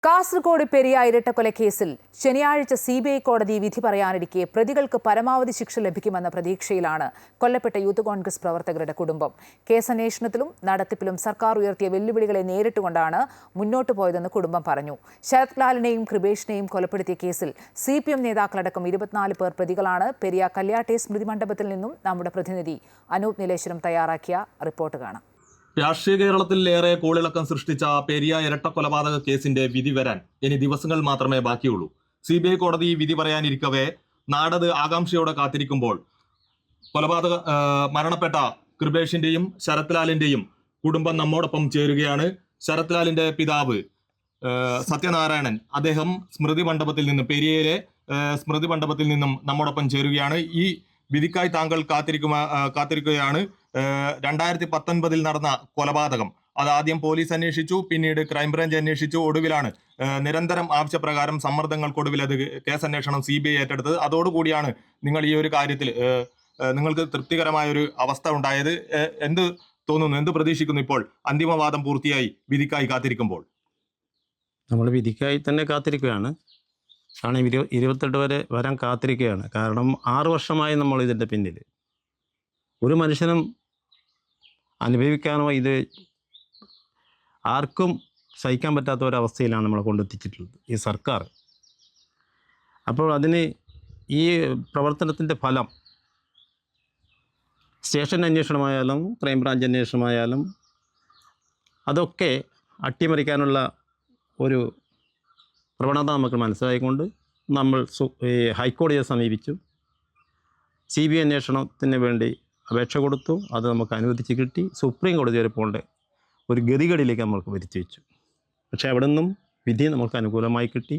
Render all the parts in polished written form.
കാസർഗോഡ് പെരിയ ഇരട്ടക്കൊലക്കേസിൽ ശനിയാഴ്ച സിബിഐ കോടതി വിധി പറയാനിരിക്കെ പ്രതികൾക്ക് പരമാവധി ശിക്ഷ ലഭിക്കുമെന്ന പ്രതീക്ഷയിലാണ് കൊല്ലപ്പെട്ട യൂത്ത് കോൺഗ്രസ് പ്രവർത്തകരുടെ കുടുംബം. കേസന്വേഷണത്തിലും നടത്തിപ്പിലും സർക്കാർ ഉയർത്തിയ വെല്ലുവിളികളെ നേരിട്ടുകൊണ്ടാണ് മുന്നോട്ടു പോയതെന്ന് കുടുംബം പറഞ്ഞു. ശരത് ലാലിനെയും കൃപേഷിനെയും കൊലപ്പെടുത്തിയ കേസിൽ CPM നേതാക്കളടക്കം 24 പേർ പ്രതികളാണ്. പെരിയ കല്യാട്ടെ സ്മൃതി മണ്ഡപത്തിൽ നിന്നും നമ്മുടെ പ്രതിനിധി അനൂപ് നീലേശ്വരം തയ്യാറാക്കിയ റിപ്പോർട്ട് കാണാം. രാഷ്ട്രീയ കേരളത്തിൽ ഏറെ കോളിളക്കം സൃഷ്ടിച്ച പെരിയ ഇരട്ട കൊലപാതക കേസിന്റെ വിധി വരാൻ ഇനി ദിവസങ്ങൾ മാത്രമേ ബാക്കിയുള്ളൂ. CBI കോടതി വിധി പറയാനിരിക്കവേ നാടത് ആകാംക്ഷയോടെ കാത്തിരിക്കുമ്പോൾ മരണപ്പെട്ട കൃപേഷിന്റെയും ശരത് ലാലിന്റെയും കുടുംബം നമ്മോടൊപ്പം ചേരുകയാണ്. ശരത് ലാലിന്റെ പിതാവ് സത്യനാരായണൻ, അദ്ദേഹം സ്മൃതി മണ്ഡപത്തിൽ നിന്നും, പെരിയയിലെ സ്മൃതി മണ്ഡപത്തിൽ നിന്നും നമ്മോടൊപ്പം ചേരുകയാണ്. ഈ വിധിക്കായി താങ്കൾ കാത്തിരിക്കുകയാണ്. 2019 നടന്ന കൊലപാതകം അത് ആദ്യം പോലീസ് അന്വേഷിച്ചു, പിന്നീട് ക്രൈംബ്രാഞ്ച് അന്വേഷിച്ചു. ഒടുവിലാണ് നിരന്തരം ആവശ്യപ്രകാരം സമ്മർദ്ദങ്ങൾക്കൊടുവിൽ അത് കേസന്വേഷണം CBI ഏറ്റെടുത്തത്. അതോടുകൂടിയാണ് നിങ്ങൾ ഈ ഒരു കാര്യത്തിൽ നിങ്ങൾക്ക് തൃപ്തികരമായ ഒരു അവസ്ഥ ഉണ്ടായത്. എന്ത് തോന്നുന്നു, എന്ത് പ്രതീക്ഷിക്കുന്നു ഇപ്പോൾ അന്തിമവാദം പൂർത്തിയായി വിധിക്കായി കാത്തിരിക്കുമ്പോൾ? നമ്മൾ വിധിക്കായി തന്നെ കാത്തിരിക്കുകയാണ്. കാരണം 28 വരെ വരാൻ കാത്തിരിക്കുകയാണ്. കാരണം 6 വർഷമായി നമ്മൾ ഇതിൻ്റെ പിന്നിൽ. ഒരു മനുഷ്യനും അനുഭവിക്കാനോ ഇത് ആർക്കും സഹിക്കാൻ പറ്റാത്ത ഒരവസ്ഥയിലാണ് നമ്മളെ കൊണ്ടെത്തിച്ചിട്ടുള്ളത് ഈ സർക്കാർ. അപ്പോൾ അതിന് ഈ പ്രവർത്തനത്തിൻ്റെ ഫലം സ്റ്റേഷൻ അന്വേഷണമായാലും ക്രൈംബ്രാഞ്ച് അന്വേഷണമായാലും അതൊക്കെ അട്ടിമറിക്കാനുള്ള ഒരു പ്രവണത നമുക്ക് മനസ്സിലായിക്കൊണ്ട് നമ്മൾ ഹൈക്കോടതിയെ സമീപിച്ചു. CBI അന്വേഷണത്തിന് വേണ്ടി അപേക്ഷ കൊടുത്തു. അത് നമുക്ക് അനുവദിച്ച് കിട്ടി. സുപ്രീം കോടതി വരെ പോകേണ്ട ഒരു ഗതികേടിലേക്ക് നമ്മൾക്ക് വരുത്തി വെച്ചു. പക്ഷേ അവിടെ നിന്നും വിധി നമുക്ക് അനുകൂലമായി കിട്ടി.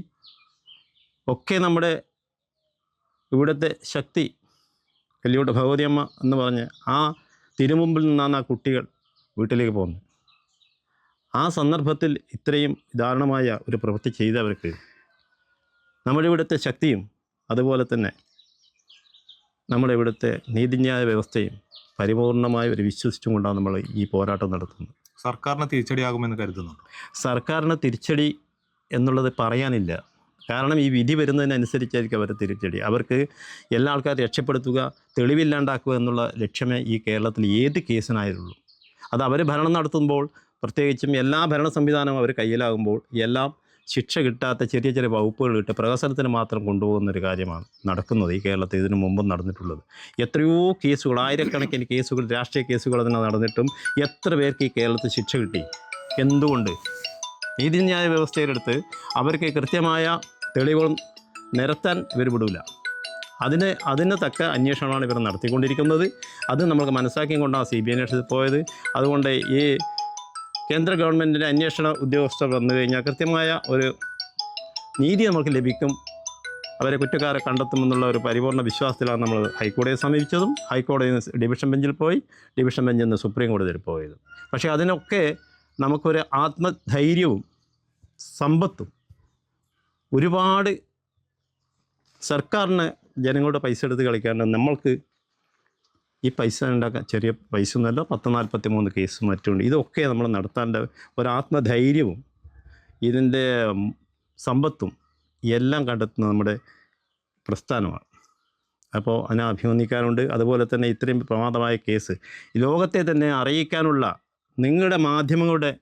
ഒക്കെ നമ്മുടെ ഇവിടുത്തെ ശക്തി കല്യോട്ട് ഭഗവതിയമ്മ എന്ന് പറഞ്ഞ് ആ തിരുമുമ്പിൽ നിന്നാണ് ആ കുട്ടികൾ വീട്ടിലേക്ക് പോകുന്നത്. ആ സന്ദർഭത്തിൽ ഇത്രയും ദാരുണമായ ഒരു പ്രവൃത്തി ചെയ്തവർക്ക് നമ്മുടെ ഇവിടുത്തെ ശക്തിയും അതുപോലെ തന്നെ നമ്മുടെ ഇവിടുത്തെ നീതിന്യായ വ്യവസ്ഥയും പരിപൂർണമായി ഒരു വിശ്വസിച്ചും കൊണ്ടാണ് നമ്മൾ ഈ പോരാട്ടം നടത്തുന്നത്. സർക്കാരിന് തിരിച്ചടിയാകുമെന്ന് കരുതുന്നുണ്ട്? സർക്കാരിന് തിരിച്ചടി എന്നുള്ളത് പറയാനില്ല. കാരണം ഈ വിധി വരുന്നതിനനുസരിച്ചായിരിക്കും അവർ തിരിച്ചടി. അവർക്ക് എല്ലാ ആൾക്കാരും രക്ഷപ്പെടുത്തുക, തെളിവില്ലാണ്ടാക്കുക എന്നുള്ള ലക്ഷ്യമേ ഈ കേരളത്തിൽ ഏത് കേസിനായുള്ളൂ. അത് അവർ ഭരണം നടത്തുമ്പോൾ, പ്രത്യേകിച്ചും എല്ലാ ഭരണ സംവിധാനവും അവർ കയ്യിലാകുമ്പോൾ എല്ലാം ശിക്ഷ കിട്ടാത്ത ചെറിയ ചെറിയ വകുപ്പുകൾ ഇട്ട് പ്രഹസനത്തിന് മാത്രം കൊണ്ടുപോകുന്നൊരു കാര്യമാണ് നടക്കുന്നത് ഈ കേരളത്തിൽ ഇതിനു മുമ്പും നടന്നിട്ടുള്ളത്. എത്രയോ കേസുകൾ, ആയിരക്കണക്കിന് കേസുകൾ, രാഷ്ട്രീയ കേസുകൾ അതിന് നടന്നിട്ടും എത്ര പേർക്ക് ഈ കേരളത്തിൽ ശിക്ഷ കിട്ടി? എന്തുകൊണ്ട്? നീതിന്യായ വ്യവസ്ഥയിലെടുത്ത് അവർക്ക് കൃത്യമായ തെളിവുകൾ നിരത്താൻ ഇവർ വിടില്ല. അതിന് തക്ക അന്വേഷണമാണ് ഇവർ നടത്തിക്കൊണ്ടിരിക്കുന്നത്. അത് നമുക്ക് മനസ്സിലാക്കിക്കൊണ്ടാണ് CBI അന്വേഷണത്തിൽ പോയത്. അതുകൊണ്ട് ഈ കേന്ദ്ര ഗവൺമെൻറ്റിൻ്റെ അന്വേഷണ ഉദ്യോഗസ്ഥർ വന്നു കഴിഞ്ഞാൽ കൃത്യമായ ഒരു നീതി നമുക്ക് ലഭിക്കും, അവരെ കുറ്റക്കാരെ കണ്ടെത്തുമെന്നുള്ള ഒരു പരിപൂർണ്ണ വിശ്വാസത്തിലാണ് നമ്മൾ ഹൈക്കോടതിയെ സമീപിച്ചതും ഹൈക്കോടതിയിൽ നിന്ന് ഡിവിഷൻ ബെഞ്ചിൽ പോയി, ഡിവിഷൻ ബെഞ്ചിൽ നിന്ന് സുപ്രീം കോടതിയിൽ പോയതും. പക്ഷേ അതിനൊക്കെ നമുക്കൊരു ആത്മധൈര്യവും സമ്പത്തും, ഒരുപാട് സർക്കാരിന് ജനങ്ങളുടെ പൈസ എടുത്ത് കളിക്കാണ്ട് നമ്മൾക്ക് ഈ പൈസ ഉണ്ടാക്കാൻ ചെറിയ പൈസ ഒന്നുമല്ല, 43 കേസും മറ്റുണ്ട്. ഇതൊക്കെ നമ്മൾ നടത്താൻ്റെ ഒരാത്മധൈര്യവും ഇതിൻ്റെ സമ്പത്തും എല്ലാം കണ്ടെത്തുന്ന നമ്മുടെ പ്രസ്ഥാനമാണ്. അപ്പോൾ അതിനെ അഭിനന്ദിക്കാനുണ്ട്. അതുപോലെ തന്നെ ഇത്രയും പ്രമാദമായ കേസ് ലോകത്തെ തന്നെ അറിയിക്കാനുള്ള നിങ്ങളുടെ മാധ്യമങ്ങളുടെ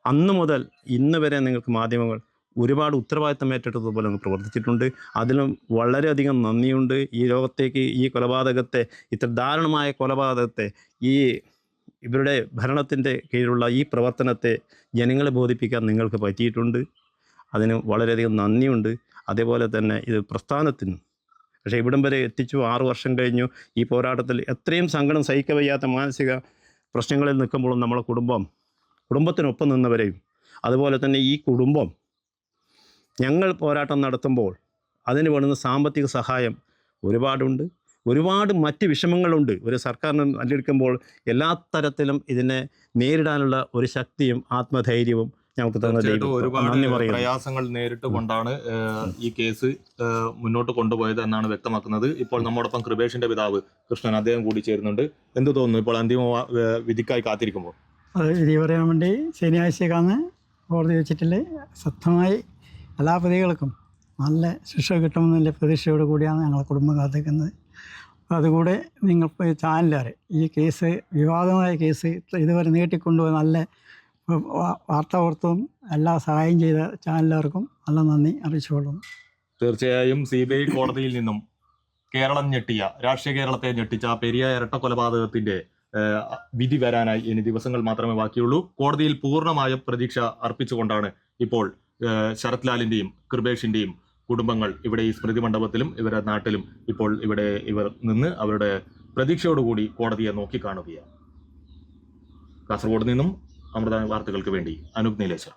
അന്ന് മുതൽ ഇന്ന് വരെ നിങ്ങൾക്ക് മാധ്യമങ്ങൾ ഒരുപാട് ഉത്തരവാദിത്തം ഏറ്റെടുത്തതുപോലെ അങ്ങ് പ്രവർത്തിച്ചിട്ടുണ്ട്. അതിലും വളരെയധികം നന്ദിയുണ്ട്. ഈ ലോകത്തേക്ക് ഈ കൊലപാതകത്തെ, ഇത്ര ദാരുണമായ കൊലപാതകത്തെ, ഈ ഇവരുടെ ഭരണത്തിൻ്റെ കീഴിലുള്ള ഈ പ്രവർത്തനത്തെ ജനങ്ങളെ ബോധിപ്പിക്കാൻ നിങ്ങൾക്ക് പറ്റിയിട്ടുണ്ട്. അതിന് വളരെയധികം നന്ദിയുണ്ട്. അതേപോലെ തന്നെ ഇത് പ്രസ്ഥാനത്തിനും. പക്ഷേ ഇവിടം വരെ എത്തിച്ചു. 6 വർഷം കഴിഞ്ഞു. ഈ പോരാട്ടത്തിൽ എത്രയും സങ്കടം സഹിക്കാൻ വയ്യാത്ത മാനസിക പ്രശ്നങ്ങളിൽ നിൽക്കുമ്പോഴും നമ്മളെ കുടുംബത്തിനൊപ്പം നിന്നവരെയും, അതുപോലെ തന്നെ ഈ കുടുംബം ഞങ്ങൾ പോരാട്ടം നടത്തുമ്പോൾ അതിന് വേണ്ടുന്ന സാമ്പത്തിക സഹായം ഒരുപാടുണ്ട്. ഒരുപാട് മറ്റ് വിഷമങ്ങളുണ്ട്. ഒരു സർക്കാരിന് നല്ലെടുക്കുമ്പോൾ എല്ലാ തരത്തിലും ഇതിനെ നേരിടാനുള്ള ഒരു ശക്തിയും ആത്മധൈര്യവും ഞങ്ങൾക്ക് തന്നെ ഒരുപാട് പ്രയാസങ്ങൾ നേരിട്ട് കൊണ്ടാണ് ഈ കേസ് മുന്നോട്ട് കൊണ്ടുപോയത് എന്നാണ് വ്യക്തമാക്കുന്നത്. ഇപ്പോൾ നമ്മോടൊപ്പം കൃപേഷിന്റെ പിതാവ് കൃഷ്ണൻ, അദ്ദേഹം കൂടി ചേരുന്നുണ്ട്. എന്ത് തോന്നുന്നു ഇപ്പോൾ അന്തിമ വിധിക്കായി കാത്തിരിക്കുമ്പോൾ? അത് വിധി പറയാൻ വേണ്ടി ശനിയാഴ്ചക്കാണ് കോടതി വെച്ചിട്ടുള്ള ശക്തമായി എല്ലാ പ്രതികൾക്കും നല്ല ശിക്ഷ കിട്ടുമെന്നുള്ള പ്രതീക്ഷയോട് കൂടിയാണ് ഞങ്ങളെ കുടുംബം കാത്തിക്കുന്നത്. അതുകൂടെ നിങ്ങൾ ചാനലുകാർ ഈ കേസ് വിവാദമായ കേസ് ഇതുവരെ നീട്ടിക്കൊണ്ടുപോയി നല്ല വാർത്താപുറത്തും എല്ലാ സഹായം ചെയ്ത ചാനലുകാർക്കും നല്ല നന്ദി അറിയിച്ചുകൊള്ളുന്നു. തീർച്ചയായും CBI കോടതിയിൽ നിന്നും കേരളം ഞെട്ടിയ, രാഷ്ട്രീയ കേരളത്തെ ഞെട്ടിച്ച പെരിയ ഇരട്ട കൊലപാതകത്തിന്റെ വിധി വരാനായി ഇനി ദിവസങ്ങൾ മാത്രമേ ബാക്കിയുള്ളൂ. കോടതിയിൽ പൂർണ്ണമായ പ്രതീക്ഷ അർപ്പിച്ചുകൊണ്ടാണ് ഇപ്പോൾ ശരത് ലാലിന്റെയും കൃപേഷിന്റെയും കുടുംബങ്ങൾ ഇവിടെ ഈ സ്മൃതി മണ്ഡപത്തിലും ഇവരുടെ നാട്ടിലും ഇപ്പോൾ ഇവിടെ ഇവർ നിന്ന് അവരുടെ പ്രതീക്ഷയോടുകൂടി കോടതിയെ നോക്കിക്കാണുകയാണ്. കാസർഗോഡ് നിന്നും അമൃത വാർത്തകൾക്ക് വേണ്ടി അനൂപ് നീലേശ്വർ.